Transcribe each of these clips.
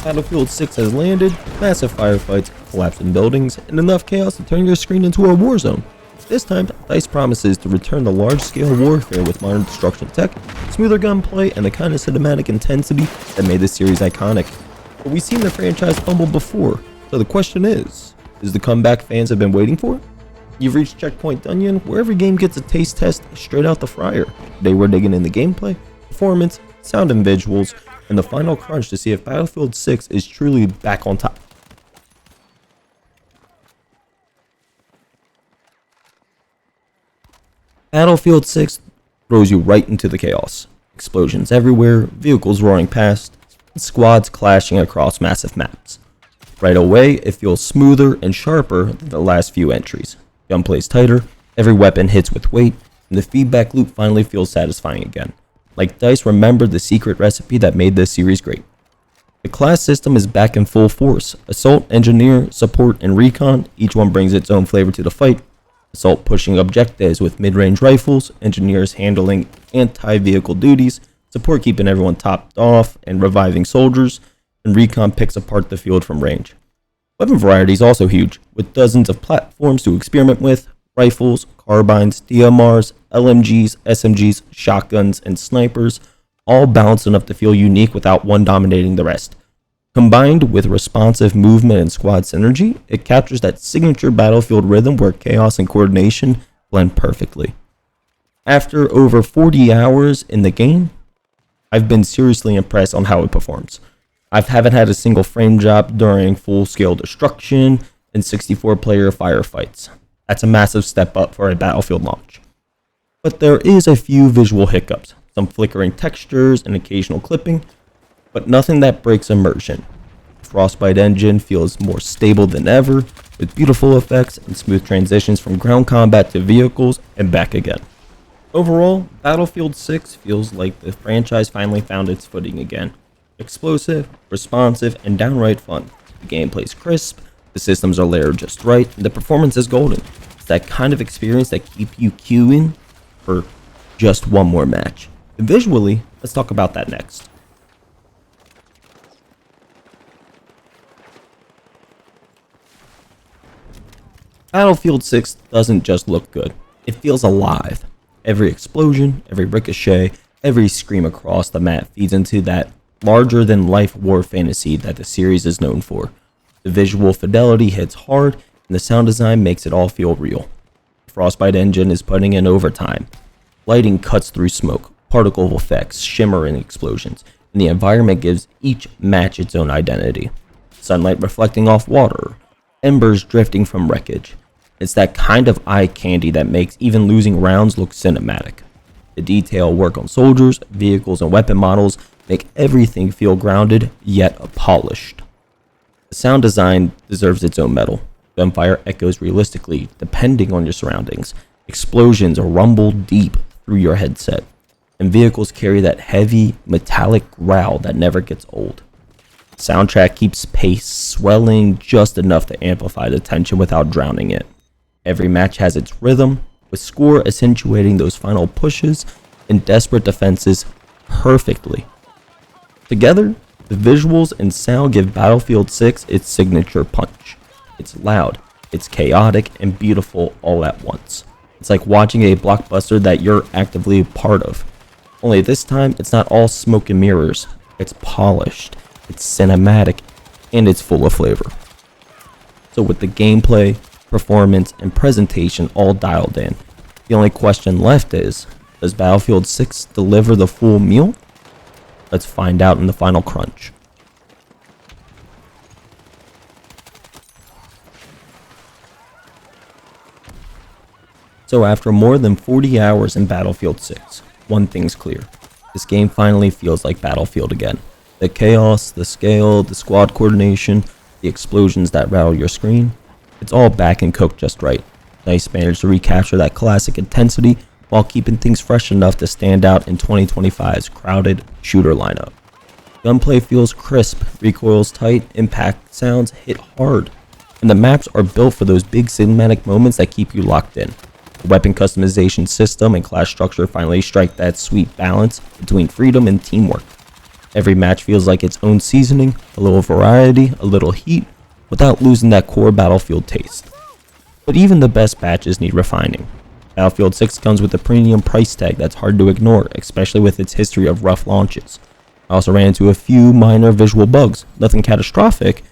Battlefield 6 has landed, massive firefights, collapsing buildings, and enough chaos to turn your screen into a war zone. This time, DICE promises to return to large-scale warfare with modern destruction tech, smoother gunplay, and the kind of cinematic intensity that made this series iconic. But we've seen the franchise fumble before, so the question is the comeback fans have been waiting for? You've reached Checkpoint Dunion, where every game gets a taste test straight out the fryer. Today we're digging in the gameplay, performance, sound and visuals, and the final crunch to see if Battlefield 6 is truly back on top. Battlefield 6 throws you right into the chaos. Explosions everywhere, vehicles roaring past, and squads clashing across massive maps. Right away, it feels smoother and sharper than the last few entries. Gunplay's tighter, every weapon hits with weight, and the feedback loop finally feels satisfying again. Like DICE remembered the secret recipe that made this series great. The class system is back in full force. Assault, Engineer, Support, and Recon, each one brings its own flavor to the fight. Assault pushing objectives with mid-range rifles, Engineers handling anti-vehicle duties, Support keeping everyone topped off and reviving soldiers, and Recon picks apart the field from range. Weapon variety is also huge, with dozens of platforms to experiment with, rifles, carbines, DMRs, LMGs, SMGs, shotguns, and snipers, all balanced enough to feel unique without one dominating the rest. Combined with responsive movement and squad synergy, it captures that signature Battlefield rhythm where chaos and coordination blend perfectly. After over 40 hours in the game, I've been seriously impressed on how it performs. I haven't had a single frame drop during full-scale destruction and 64-player firefights. That's a massive step up for a Battlefield launch. But there is a few visual hiccups, some flickering textures and occasional clipping, but nothing that breaks immersion. The Frostbite engine feels more stable than ever, with beautiful effects and smooth transitions from ground combat to vehicles and back again. Overall, Battlefield 6 feels like the franchise finally found its footing again. Explosive, responsive, and downright fun. The gameplay's crisp, the systems are layered just right, and the performance is golden. It's that kind of experience that keeps you queuing for just one more match. And visually, let's talk about that next. Battlefield 6 doesn't just look good, it feels alive. Every explosion, every ricochet, every scream across the map feeds into that larger-than-life war fantasy that the series is known for. The visual fidelity hits hard, and the sound design makes it all feel real. The Frostbite engine is putting in overtime. Lighting cuts through smoke, particle effects, shimmering explosions, and the environment gives each match its own identity. Sunlight reflecting off water, embers drifting from wreckage. It's that kind of eye candy that makes even losing rounds look cinematic. The detail work on soldiers, vehicles, and weapon models make everything feel grounded yet polished. The sound design deserves its own medal. Gunfire echoes realistically depending on your surroundings. Explosions rumble deep through your headset, and vehicles carry that heavy, metallic growl that never gets old. The soundtrack keeps pace, swelling just enough to amplify the tension without drowning it. Every match has its rhythm, with score accentuating those final pushes and desperate defenses perfectly. Together, the visuals and sound give Battlefield 6 its signature punch. It's loud, it's chaotic, and beautiful all at once. It's like watching a blockbuster that you're actively a part of. Only this time, it's not all smoke and mirrors. It's polished, it's cinematic, and it's full of flavor. So with the gameplay, performance, and presentation all dialed in, the only question left is, does Battlefield 6 deliver the full meal? Let's find out in the final crunch. So after more than 40 hours in Battlefield 6, one thing's clear. This game finally feels like Battlefield again. The chaos, the scale, the squad coordination, the explosions that rattle your screen, it's all back and cooked just right. DICE managed to recapture that classic intensity while keeping things fresh enough to stand out in 2025's crowded shooter lineup. Gunplay feels crisp, recoils tight, impact sounds hit hard, and the maps are built for those big cinematic moments that keep you locked in. The weapon customization system and class structure finally strike that sweet balance between freedom and teamwork. Every match feels like its own seasoning, a little variety, a little heat, without losing that core Battlefield taste. But even the best batches need refining. Battlefield 6 comes with a premium price tag that's hard to ignore, especially with its history of rough launches. I also ran into a few minor visual bugs, nothing catastrophic,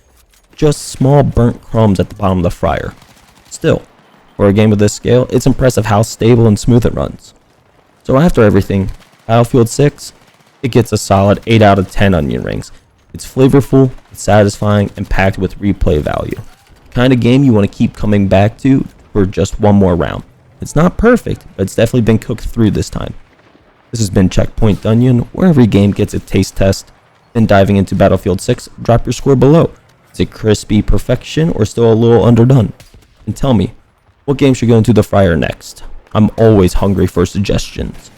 just small burnt crumbs at the bottom of the fryer. Still, for a game of this scale, it's impressive how stable and smooth it runs. So after everything, Battlefield 6, it gets a solid 8 out of 10 onion rings. It's flavorful, it's satisfying, and packed with replay value. The kind of game you want to keep coming back to for just one more round. It's not perfect, but it's definitely been cooked through this time. This has been Checkpoint Dunion, where every game gets a taste test. Then diving into Battlefield 6, drop your score below. Is it crispy perfection or still a little underdone? And tell me, what game should go into the fryer next? I'm always hungry for suggestions.